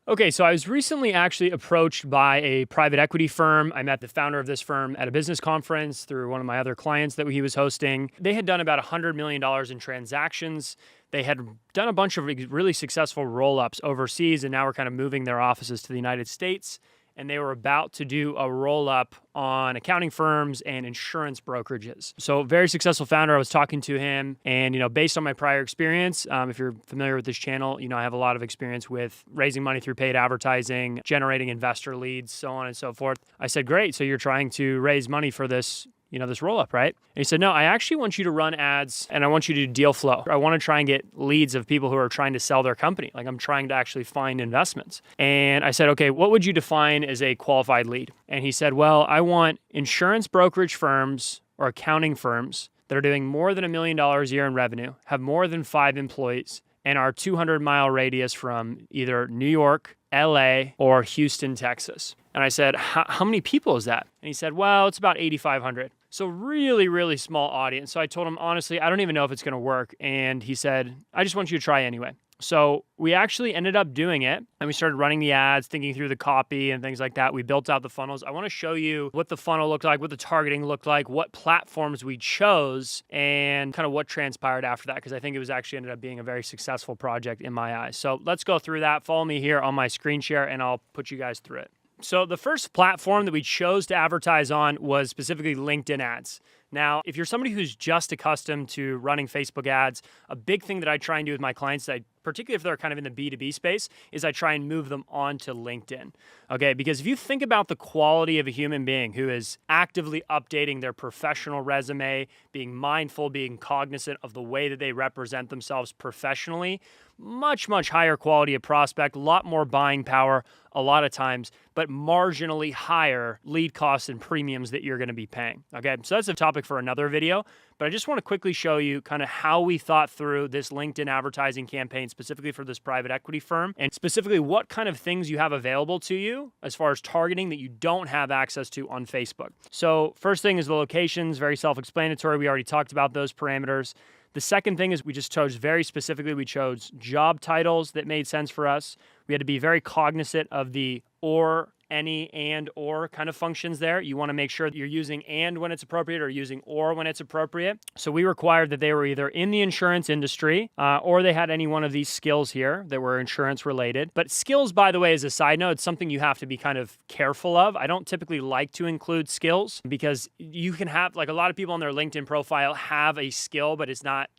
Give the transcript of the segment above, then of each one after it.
Okay, so I was recently actually approached by a private equity firm. I met the founder of this firm at a business conference through one of my other clients that he was hosting. They had done about $100 million in transactions. They had done a bunch of really successful roll-ups overseas, and now we're kind of moving their offices to the United States. And they were about to do a roll-up on accounting firms and insurance brokerages. So very successful founder. I was talking to him, and based on my prior experience, if you're familiar with this channel, I have a lot of experience with raising money through paid advertising, generating investor leads, so on and so forth. I said, great, so you're trying to raise money for this this roll-up, right? And he said, no, I actually want you to run ads and I want you to do deal flow. I want to try and get leads of people who are trying to sell their company. Like I'm trying to actually find investments. And I said, okay, what would you define as a qualified lead? And he said, well, I want insurance brokerage firms or accounting firms that are doing more than $1 million a year in revenue, have more than 5 employees, and are 200-mile radius from either New York, LA, or Houston, Texas. And I said, how many people is that? And he said, well, it's about 8,500. So really, really small audience. So I told him, honestly, I don't even know if it's going to work. And he said, I just want you to try anyway. So we actually ended up doing it, and we started running the ads, thinking through the copy and things like that. We built out the funnels. I want to show you what the funnel looked like, what the targeting looked like, what platforms we chose, and kind of what transpired after that, because I think it was actually ended up being a very successful project in my eyes. So let's go through that. Follow me here on my screen share, and I'll put you guys through it. So the first platform that we chose to advertise on was specifically LinkedIn ads. Now, if you're somebody who's just accustomed to running Facebook ads, a big thing that I try and do with my clients, particularly if they're kind of in the B2B space, is I try and move them onto LinkedIn. Okay, because if you think about the quality of a human being who is actively updating their professional resume, being mindful, being cognizant of the way that they represent themselves professionally, much, much higher quality of prospect, a lot more buying power a lot of times, but marginally higher lead costs and premiums that you're going to be paying. Okay, so that's a topic for another video, but I just want to quickly show you kind of how we thought through this LinkedIn advertising campaign specifically for this private equity firm, and specifically what kind of things you have available to you as far as targeting that you don't have access to on Facebook. So first thing is the locations, very self-explanatory. We already talked about those parameters. The second thing is we just chose very specifically, we chose job titles that made sense for us. We had to be very cognizant of the or, any, and, or kind of functions there. You want to make sure that you're using and when it's appropriate or using or when it's appropriate. So we required that they were either in the insurance industry or they had any one of these skills here that were insurance related. But skills, by the way, as a side note, it's something you have to be kind of careful of. I don't typically like to include skills because you can have, like a lot of people on their LinkedIn profile have a skill, but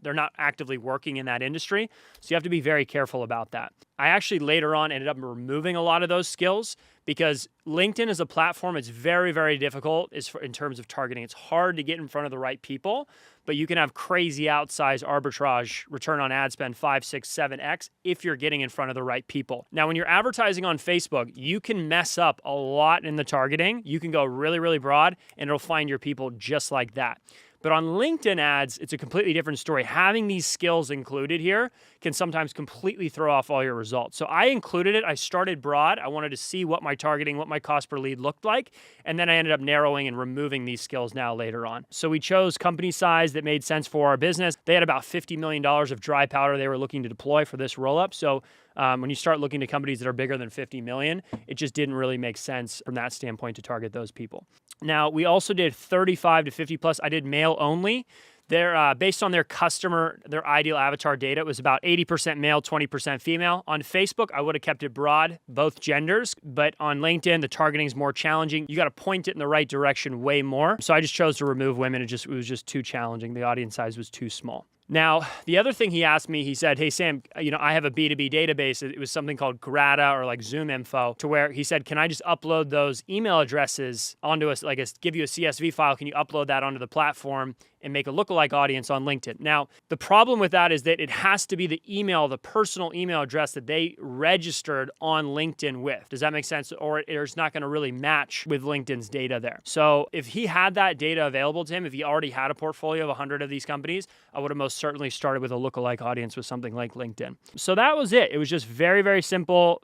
they're not actively working in that industry. So you have to be very careful about that. I actually later on ended up removing a lot of those skills because LinkedIn is a platform, it's very, very difficult in terms of targeting. It's hard to get in front of the right people, but you can have crazy outsized arbitrage, return on ad spend 5, 6, 7x if you're getting in front of the right people. Now, when you're advertising on Facebook, you can mess up a lot in the targeting. You can go really, really broad and it'll find your people just like that. But on LinkedIn ads, it's a completely different story. Having these skills included here can sometimes completely throw off all your results. So I included it. I started broad. I wanted to see what my targeting, what my cost per lead looked like. And then I ended up narrowing and removing these skills now later on. So we chose company size that made sense for our business. They had about $50 million of dry powder they were looking to deploy for this roll-up. So when you start looking to companies that are bigger than 50 million, it just didn't really make sense from that standpoint to target those people. Now, we also did 35 to 50 plus. I did male only. They're based on their customer, their ideal avatar data, it was about 80% male, 20% female. On Facebook, I would have kept it broad, both genders, but on LinkedIn, the targeting is more challenging. You got to point it in the right direction way more. So I just chose to remove women. It was just too challenging. The audience size was too small. Now, the other thing he asked me, he said, hey, Sam, I have a B2B database. It was something called Grata or like Zoom Info, to where he said, can I just upload those email addresses onto us, give you a CSV file? Can you upload that onto the platform and make a lookalike audience on LinkedIn? Now, the problem with that is that it has to be the personal email address that they registered on LinkedIn with. Does that make sense? Or it's not going to really match with LinkedIn's data there. So if he had that data available to him, if he already had a portfolio of 100 of these companies, I would have most certainly started with a lookalike audience with something like LinkedIn. So that was it. It was just very, very simple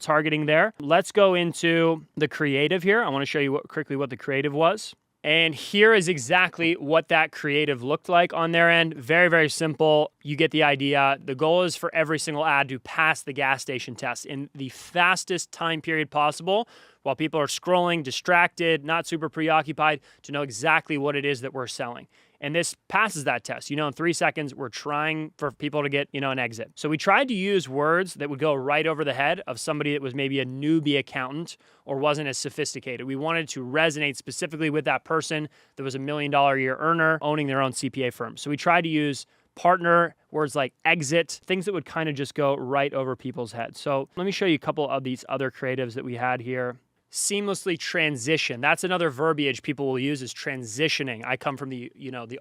targeting there. Let's go into the creative here. I want to show you quickly what the creative was. And here is exactly what that creative looked like on their end. Very, very simple. You get the idea. The goal is for every single ad to pass the gas station test in the fastest time period possible while people are scrolling, distracted, not super preoccupied, to know exactly what it is that we're selling. And this passes that test. In 3 seconds, we're trying for people to get, an exit. So we tried to use words that would go right over the head of somebody that was maybe a newbie accountant or wasn't as sophisticated. We wanted to resonate specifically with that person that was $1 million a year earner owning their own CPA firm. So we tried to use partner, words like exit, things that would kind of just go right over people's heads. So let me show you a couple of these other creatives that we had here. Seamlessly transition. That's another verbiage people will use, is transitioning. I come from the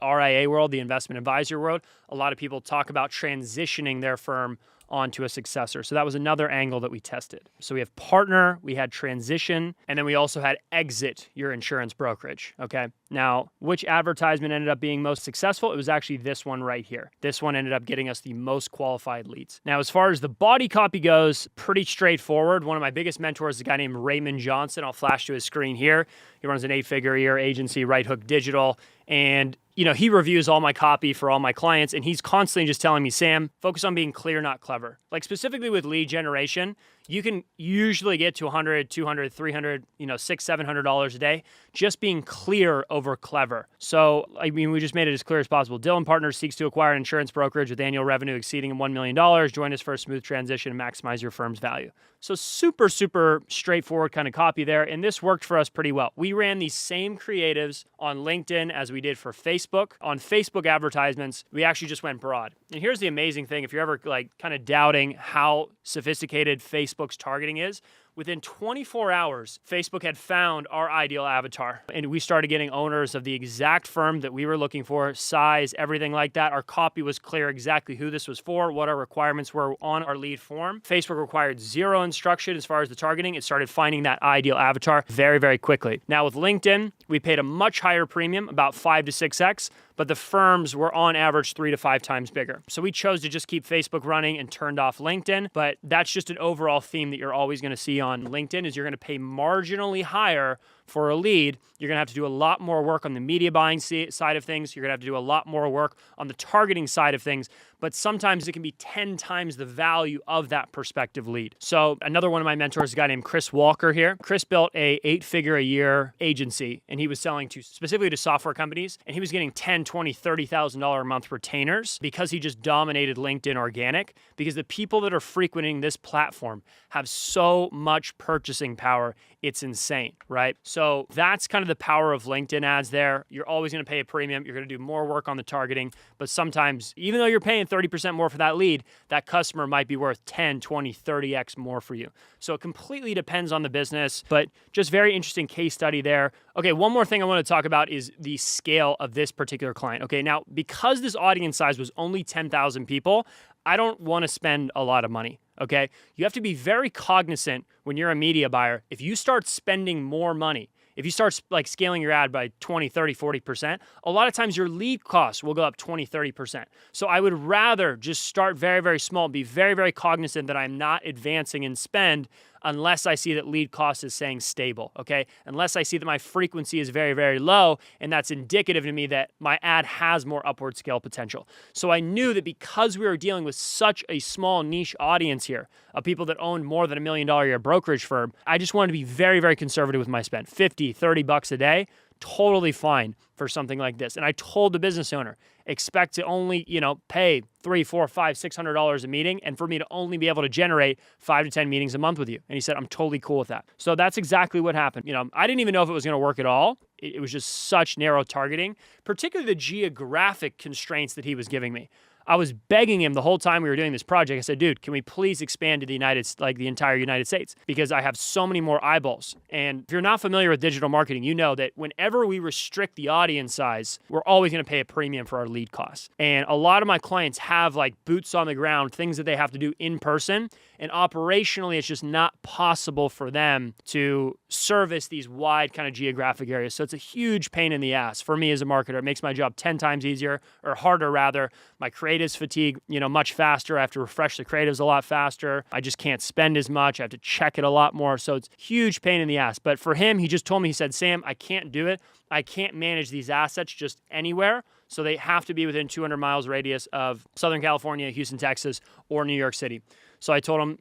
RIA world, the investment advisor world. A lot of people talk about transitioning their firm onto a successor. So that was another angle that we tested. So we have partner, we had transition, and then we also had exit your insurance brokerage, okay? Now, which advertisement ended up being most successful? It was actually this one right here. This one ended up getting us the most qualified leads. Now, as far as the body copy goes, pretty straightforward. One of my biggest mentors is a guy named Raymond Johnson. I'll flash to his screen here. He runs an 8-figure a year agency, Right Hook Digital, and he reviews all my copy for all my clients, and he's constantly just telling me, Sam, focus on being clear, not clever. Like specifically with lead generation, you can usually get to $100, $200, $300, $600, $700 a day, just being clear over clever. So, we just made it as clear as possible. Dylan Partners seeks to acquire an insurance brokerage with annual revenue exceeding $1 million. Join us for a smooth transition and maximize your firm's value. So super, super straightforward kind of copy there. And this worked for us pretty well. We ran these same creatives on LinkedIn as we did for Facebook. On Facebook advertisements, we actually just went broad. And here's the amazing thing. If you're ever kind of doubting how sophisticated Facebook's targeting is, within 24 hours, Facebook had found our ideal avatar. And we started getting owners of the exact firm that we were looking for, size, everything like that. Our copy was clear exactly who this was for, what our requirements were on our lead form. Facebook required zero instruction as far as the targeting. It started finding that ideal avatar very, very quickly. Now with LinkedIn, we paid a much higher premium, about 5 to 6x, but the firms were on average 3 to 5 times bigger. So we chose to just keep Facebook running and turned off LinkedIn, but that's just an overall theme that you're always going to see on LinkedIn is you're going to pay marginally higher for a lead. You're going to have to do a lot more work on the media buying side of things. You're going to have to do a lot more work on the targeting side of things, but sometimes it can be 10 times the value of that prospective lead. So another one of my mentors is a guy named Chris Walker here. Chris built a 8-figure a year agency, and he was selling specifically to software companies, and he was getting $10,000, $20,000, $30,000 a month retainers because he just dominated LinkedIn organic, because the people that are frequenting this platform have so much purchasing power. It's insane, right? So that's kind of the power of LinkedIn ads there. You're always going to pay a premium. You're going to do more work on the targeting, but sometimes, even though you're paying 30% more for that lead, that customer might be worth 10, 20, 30x more for you. So it completely depends on the business, but just very interesting case study there. Okay, one more thing I want to talk about is the scale of this particular client. Okay, now because this audience size was only 10,000 people, I don't want to spend a lot of money, okay? You have to be very cognizant when you're a media buyer. If you start spending more money, if you start scaling your ad by 20, 30, 40%, a lot of times your lead costs will go up 20, 30%. So I would rather just start very, very small, be very, very cognizant that I'm not advancing in spend unless I see that lead cost is staying stable, okay? Unless I see that my frequency is very, very low, and that's indicative to me that my ad has more upward scale potential. So I knew that because we were dealing with such a small niche audience here of people that owned more than $1 million a year brokerage firm, I just wanted to be very, very conservative with my spend. 50, 30 bucks a day, totally fine for something like this. And I told the business owner, expect to only, pay $300, $400, $500, $600 a meeting, and for me to only be able to generate 5 to 10 meetings a month with you. And he said, I'm totally cool with that. So that's exactly what happened. I didn't even know if it was going to work at all. It was just such narrow targeting, particularly the geographic constraints that he was giving me. I was begging him the whole time we were doing this project. I said, dude, can we please expand to the entire United States? Because I have so many more eyeballs. And if you're not familiar with digital marketing, you know that whenever we restrict the audience size, we're always going to pay a premium for our lead costs. And a lot of my clients have boots on the ground, things that they have to do in person. And operationally, it's just not possible for them to service these wide kind of geographic areas. So it's a huge pain in the ass for me as a marketer. It makes my job 10 times easier, or harder rather. My creatives fatigue, much faster. I have to refresh the creatives a lot faster. I just can't spend as much. I have to check it a lot more. So it's huge pain in the ass. But for him, he just told me, he said, Sam, I can't do it. I can't manage these assets just anywhere. So they have to be within 200 miles radius of Southern California, Houston, Texas, or New York City. So I told him,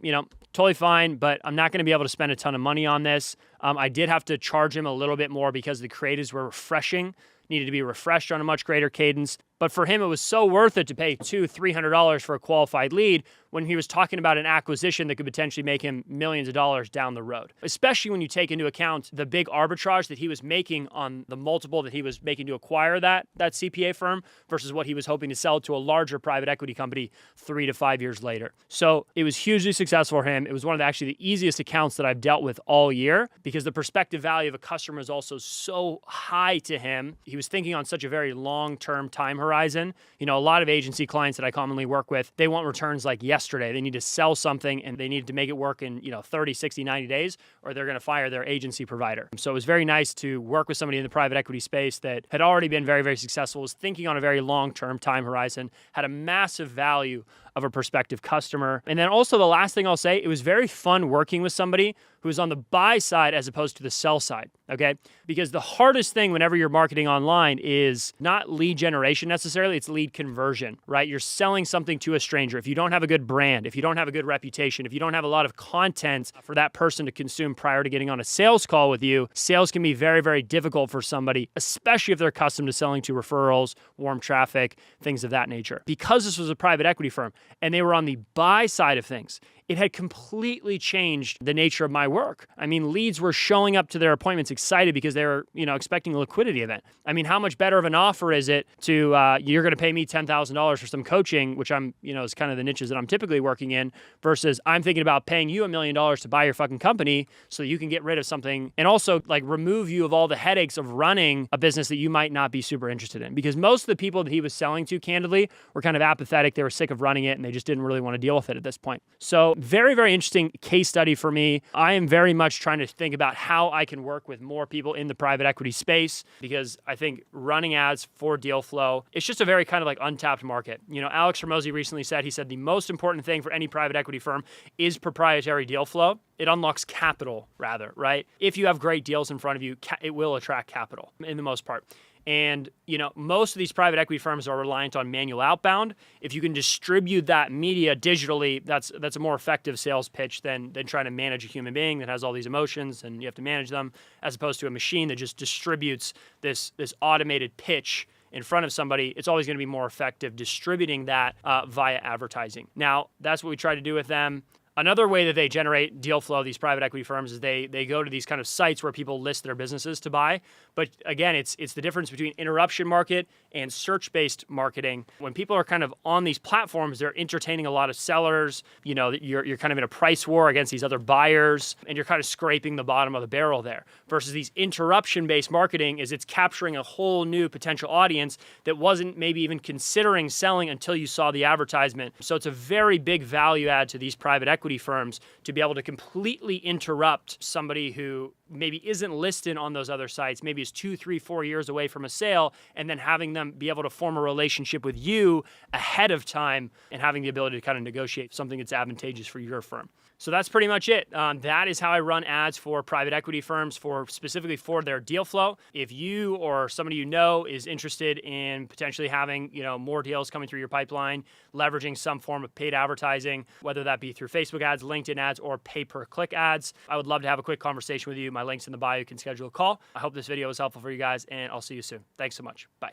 totally fine, but I'm not going to be able to spend a ton of money on this. I did have to charge him a little bit more because the creatives were refreshing, needed to be refreshed on a much greater cadence. But for him, it was so worth it to pay $200-$300 for a qualified lead when he was talking about an acquisition that could potentially make him millions of dollars down the road, especially when you take into account the big arbitrage that he was making on the multiple that he was making to acquire that CPA firm versus what he was hoping to sell to a larger private equity company 3 to 5 years later. So it was hugely successful for him. It was one of the easiest accounts that I've dealt with all year because the prospective value of a customer is also so high to him. He was thinking on such a very long-term time horizon. A lot of agency clients that I commonly work with, they want returns like yesterday. They need to sell something and they need to make it work in 30, 60, 90 days or they're going to fire their agency provider. So it was very nice to work with somebody in the private equity space that had already been very, very successful, was thinking on a very long-term time horizon, had a massive value of a prospective customer. And then also the last thing I'll say, it was very fun working with somebody who is on the buy side as opposed to the sell side, okay? Because the hardest thing whenever you're marketing online is not lead generation necessarily, it's lead conversion, right? You're selling something to a stranger. If you don't have a good brand, if you don't have a good reputation, if you don't have a lot of content for that person to consume prior to getting on a sales call with you, sales can be very, very difficult for somebody, especially if they're accustomed to selling to referrals, warm traffic, things of that nature. Because this was a private equity firm and they were on the buy side of things, it had completely changed the nature of my work. I mean, leads were showing up to their appointments excited because they were, expecting a liquidity event. I mean, how much better of an offer is it to, you're going to pay me $10,000 for some coaching, which I'm, is kind of the niches that I'm typically working in, versus I'm thinking about paying you $1 million to buy your fucking company so you can get rid of something and also remove you of all the headaches of running a business that you might not be super interested in. Because most of the people that he was selling to, candidly, were kind of apathetic. They were sick of running it and they just didn't really want to deal with it at this point. So very, very interesting case study for me. I am very much trying to think about how I can work with more people in the private equity space because I think running ads for deal flow, it's just a very kind of untapped market. Alex Hormozi recently said, the most important thing for any private equity firm is proprietary deal flow. It unlocks capital rather, right? If you have great deals in front of you, it will attract capital in the most part. And, most of these private equity firms are reliant on manual outbound. If you can distribute that media digitally, that's a more effective sales pitch than trying to manage a human being that has all these emotions and you have to manage them, as opposed to a machine that just distributes this automated pitch in front of somebody. It's always going to be more effective distributing that via advertising. Now, that's what we try to do with them. Another way that they generate deal flow, these private equity firms, is they go to these kind of sites where people list their businesses to buy. But again, it's the difference between interruption market and search-based marketing. When people are kind of on these platforms, they're entertaining a lot of sellers. You're kind of in a price war against these other buyers, and you're kind of scraping the bottom of the barrel there. Versus these interruption-based marketing it's capturing a whole new potential audience that wasn't maybe even considering selling until you saw the advertisement. So it's a very big value add to these private equity firms to be able to completely interrupt somebody who maybe isn't listed on those other sites, maybe is 2, 3, 4 years away from a sale, and then having them be able to form a relationship with you ahead of time and having the ability to kind of negotiate something that's advantageous for your firm. So that's pretty much it. That is how I run ads for private equity firms specifically for their deal flow. If you or somebody you know is interested in potentially having more deals coming through your pipeline, leveraging some form of paid advertising, whether that be through Facebook ads, LinkedIn ads, or pay-per-click ads, I would love to have a quick conversation with you. My link's in the bio. You can schedule a call. I hope this video was helpful for you guys, and I'll see you soon. Thanks so much. Bye.